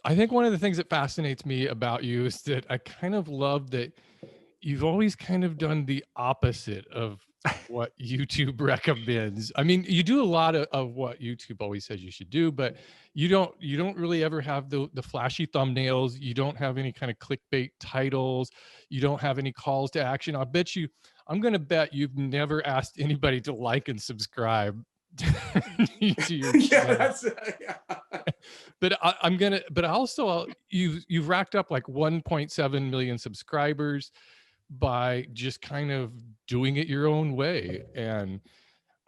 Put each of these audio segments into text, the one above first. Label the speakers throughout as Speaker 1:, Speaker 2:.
Speaker 1: I think one of the things that fascinates me about you is that I kind of love that you've always kind of done the opposite of what YouTube recommends. I mean, you do a lot of what YouTube always says you should do, but you don't really ever have the flashy thumbnails. You don't have any kind of clickbait titles. You don't have any calls to action. I'm going to bet you've never asked anybody to like and subscribe to your
Speaker 2: Yeah,
Speaker 1: channel.
Speaker 2: yeah.
Speaker 1: But also you've racked up like 1.7 million subscribers by just kind of doing it your own way. And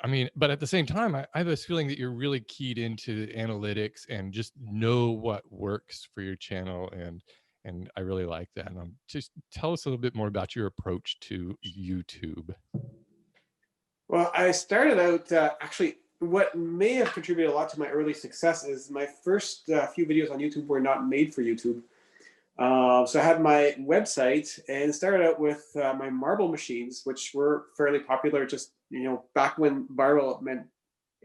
Speaker 1: I mean, but at the same time, I have this feeling that you're really keyed into analytics and just know what works for your channel. And I really like that. And just tell us a little bit more about your approach to YouTube.
Speaker 2: Well, I started out actually. What may have contributed a lot to my early success is my first few videos on YouTube were not made for YouTube. So I had my website and started out with my marble machines, which were fairly popular just, back when viral meant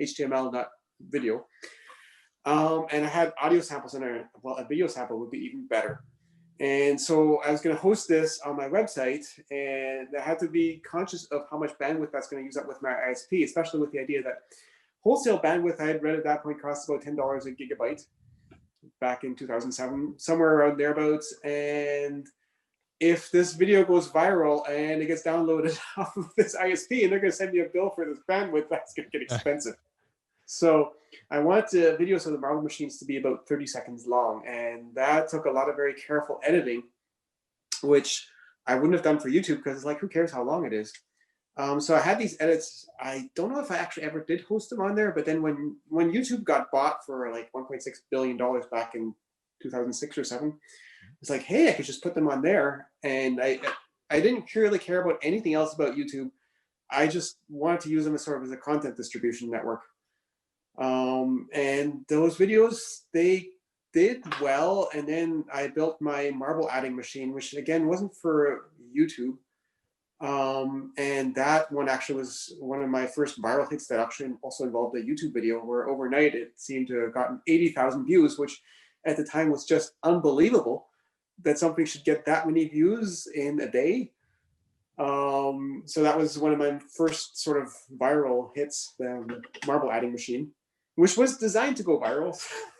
Speaker 2: HTML, not video. And I had audio samples in there. Well, a video sample would be even better. And so I was going to host this on my website, and I had to be conscious of how much bandwidth that's going to use up with my ISP, especially with the idea that wholesale bandwidth I had read at that point cost about $10 a gigabyte back in 2007, somewhere around thereabouts. And if this video goes viral and it gets downloaded off of this ISP and they're going to send me a bill for this bandwidth, that's going to get expensive. So I wanted the videos of the marble machines to be about 30 seconds long. And that took a lot of very careful editing, which I wouldn't have done for YouTube because it's like, who cares how long it is? So I had these edits. I don't know if I actually ever did host them on there, but then when YouTube got bought for like $1.6 billion back in 2006 or 7, it's like, hey, I could just put them on there. And I didn't really care about anything else about YouTube. I just wanted to use them as sort of as a content distribution network. And those videos, they did well. And then I built my marble adding machine, which again wasn't for YouTube. And that one actually was one of my first viral hits that actually also involved a YouTube video where overnight it seemed to have gotten 80,000 views, which at the time was just unbelievable that something should get that many views in a day. So that was one of my first sort of viral hits, the marble adding machine, which was designed to go viral.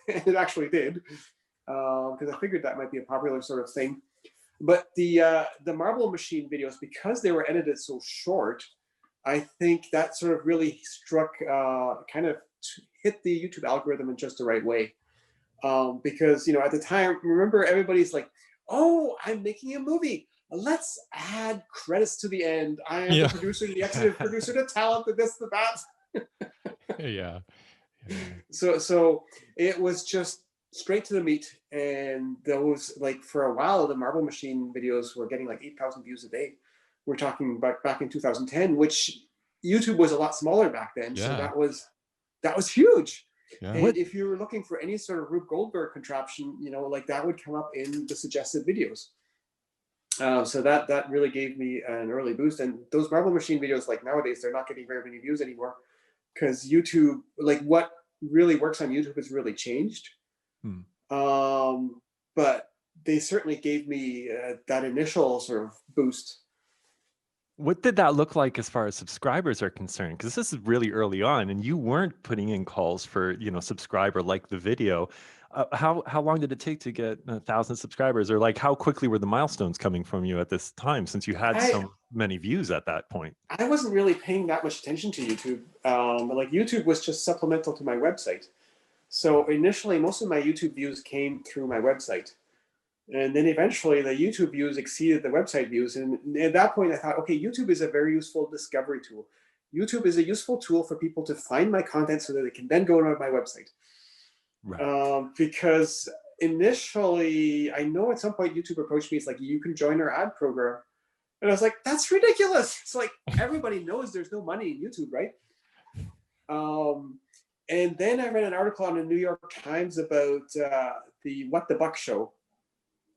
Speaker 2: And it actually did, because I figured that might be a popular sort of thing. But the marble machine videos, because they were edited so short, I think that sort of really struck, kind of hit the YouTube algorithm in just the right way. Because, at the time, remember, everybody's like, oh, I'm making a movie. Let's add credits to the end. I am the producer, the executive producer, the talent, the this, the that.
Speaker 1: Yeah.
Speaker 2: So it was just straight to the meat. And those, like, for a while, the marble machine videos were getting like 8,000 views a day. We're talking back in 2010, which YouTube was a lot smaller back then. Yeah. So that was huge. Yeah. And if you were looking for any sort of Rube Goldberg contraption, like that would come up in the suggested videos. So that really gave me an early boost. And those marble machine videos, like nowadays, they're not getting very many views anymore because YouTube, like what really works on YouTube has really changed. But they certainly gave me that initial sort of boost.
Speaker 3: What did that look like as far as subscribers are concerned? Because this is really early on and you weren't putting in calls for, subscribe or like the video. How long did it take to get 1,000 subscribers, or like how quickly were the milestones coming from you at this time, since you had so many views at that point?
Speaker 2: I wasn't really paying that much attention to YouTube. Like YouTube was just supplemental to my website. So initially, most of my YouTube views came through my website. And then eventually the YouTube views exceeded the website views. And at that point I thought, okay, YouTube is a very useful discovery tool. YouTube is a useful tool for people to find my content so that they can then go to my website. Right. Because initially, I know at some point YouTube approached me, it's like, you can join our ad program. And I was like, that's ridiculous. It's like, everybody knows there's no money in YouTube, right? And then I read an article on the New York Times about the What the Buck show.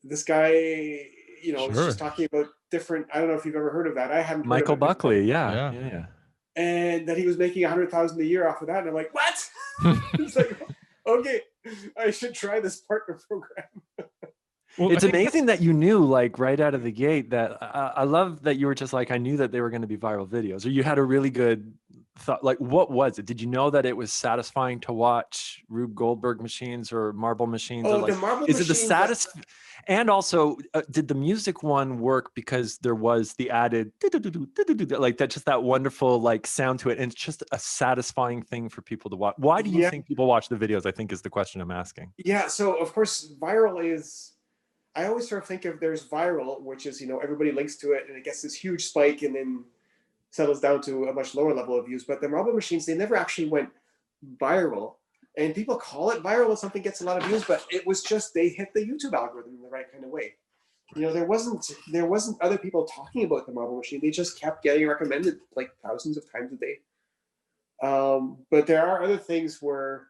Speaker 2: This guy, was just talking about different, I don't know if you've ever heard of that. I haven't.
Speaker 3: Michael Buckley, yeah.
Speaker 2: And that he was making $100,000 a year off of that. And I'm like, what? It's like, okay, I should try this partner program.
Speaker 1: Well,
Speaker 3: It's amazing that you knew like right out of the gate that I love that you were just like, I knew that they were going to be viral videos, or you had a really good thought. Like, what was it? Did you know that it was satisfying to watch Rube Goldberg machines or marble machines, or
Speaker 2: Oh,
Speaker 3: like,
Speaker 2: the marble
Speaker 3: is it the
Speaker 2: machines.
Speaker 3: saddest? And also, did the music one work because there was the added like that, just that wonderful like sound to it, and it's just a satisfying thing for people to watch. Why do you think people watch the videos? I think is the question I'm asking.
Speaker 2: Yeah. So of course, viral is. I always sort of think of there's viral, which is, everybody links to it and it gets this huge spike and then settles down to a much lower level of views. But the marble machines, they never actually went viral. And people call it viral when something gets a lot of views, but it was just they hit the YouTube algorithm in the right kind of way. There wasn't other people talking about the marble machine. They just kept getting recommended like thousands of times a day. But there are other things where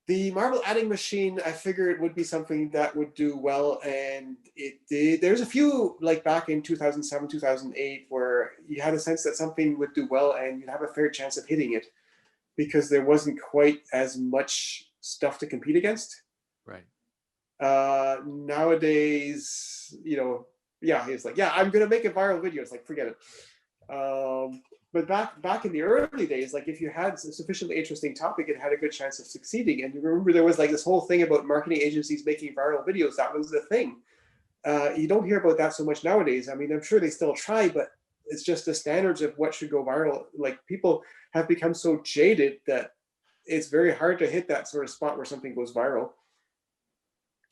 Speaker 2: the marble adding machine, I figured would be something that would do well, and it did. There's a few, like back in 2007, 2008, where you had a sense that something would do well and you'd have a fair chance of hitting it because there wasn't quite as much stuff to compete against.
Speaker 3: Right.
Speaker 2: Nowadays, he's like, I'm going to make a viral video. It's like, forget it. But back in the early days, like if you had a sufficiently interesting topic, it had a good chance of succeeding. And you remember there was like this whole thing about marketing agencies making viral videos. That was the thing. You don't hear about that so much nowadays. I mean, I'm sure they still try, but it's just the standards of what should go viral. Like people have become so jaded that it's very hard to hit that sort of spot where something goes viral.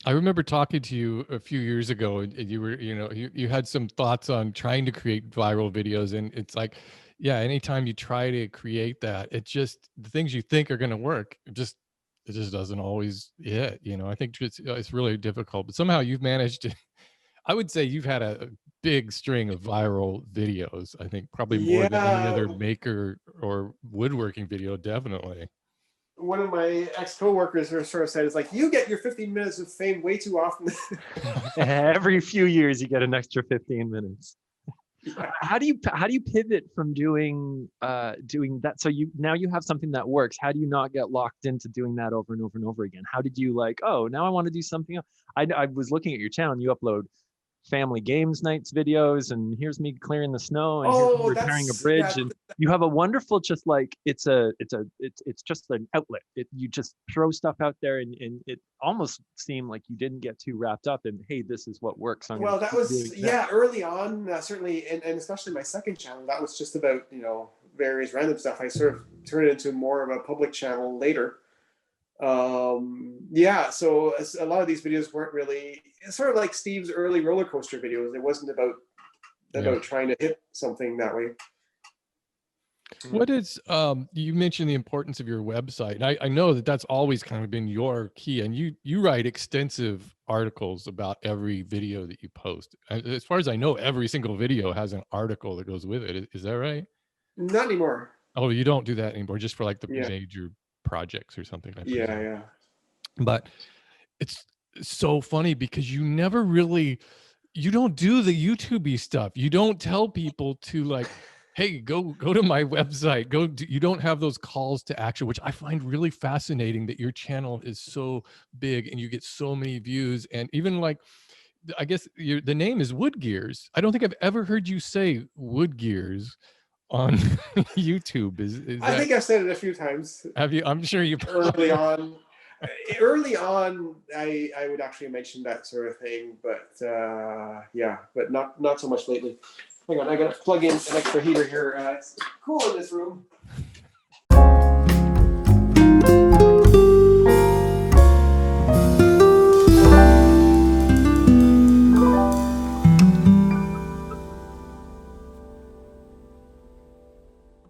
Speaker 1: I remember talking to you a few years ago, and you were, you had some thoughts on trying to create viral videos, and it's like, yeah, anytime you try to create that, it just, the things you think are going to work, it just doesn't always hit. I think it's really difficult, but somehow you've managed to. I would say you've had a big string of viral videos. I think probably more than any other maker or woodworking video, definitely.
Speaker 2: One of my ex-coworkers sort of said, it's like, you get your 15 minutes of fame way too often.
Speaker 3: Every few years you get an extra 15 minutes. Yeah. How do you pivot from doing that? So now you have something that works. How do you not get locked into doing that over and over and over again? How did you like, oh, now I want to do something else? I was looking at your channel and you upload family games nights videos, and here's me clearing the snow, and here's me repairing a bridge, and you have a wonderful, just like it's just an outlet. You just throw stuff out there, and it almost seemed like you didn't get too wrapped up in, hey, this is what works.
Speaker 2: Well, that was early on, certainly, and especially my second channel, that was just about various random stuff. I sort of turned it into more of a public channel later. So a lot of these videos weren't really, it's sort of like Steve's early roller coaster videos. It wasn't about trying to hit something that way.
Speaker 1: What is, you mentioned the importance of your website. And I know that that's always kind of been your key, and you write extensive articles about every video that you post. As far as I know, every single video has an article that goes with it. Is that right?
Speaker 2: Not anymore.
Speaker 1: Oh, you don't do that anymore, just for like the major projects or something.
Speaker 2: Yeah.
Speaker 1: But it's so funny because you never really, you don't do the YouTube-y stuff. You don't tell people to like, hey, go to my website. You don't have those calls to action, which I find really fascinating, that your channel is so big and you get so many views. And even like, I guess the name is Wood Gears. I don't think I've ever heard you say Wood Gears on YouTube.
Speaker 2: I think I've said it a few times.
Speaker 1: Have you? I'm sure you
Speaker 2: early on. Early on, I would actually mention that sort of thing, but but not so much lately. Hang on, I gotta plug in an extra heater here. It's cool in this room.